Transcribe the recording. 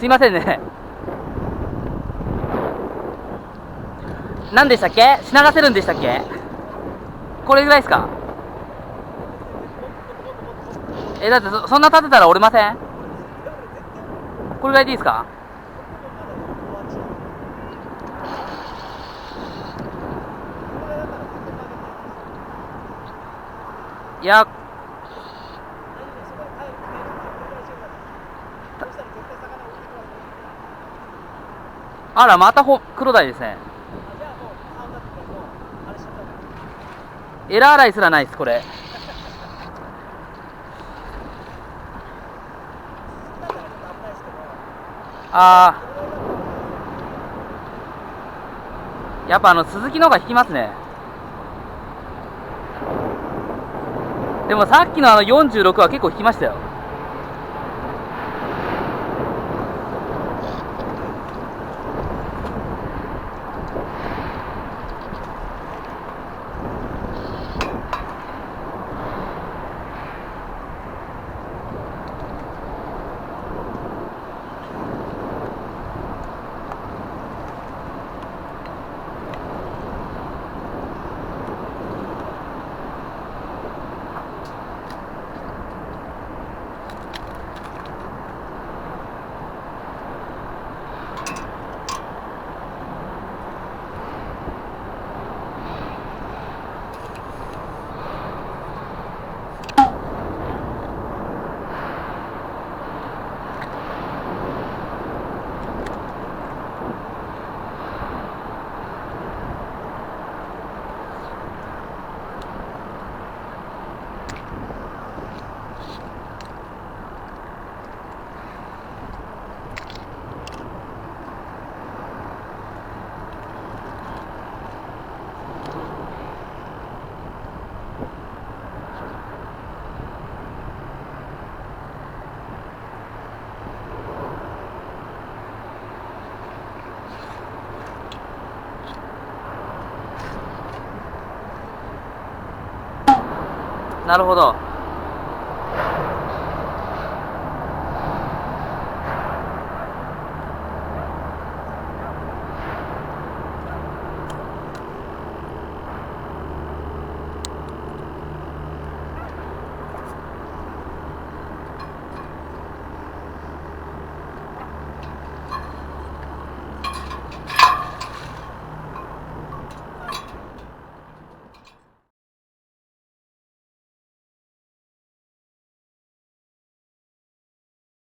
すいませんね。何でしたっけ？しならせるんでしたっけ？これぐらいですか？だってそんな立てたら折れません？これぐらいでいいですか？いや、あら、また黒鯛ですね。エラ洗いすらないです、これ。あー、やっぱ鈴木の方が引きますね。でもさっきの46は結構引きましたよ。なるほど。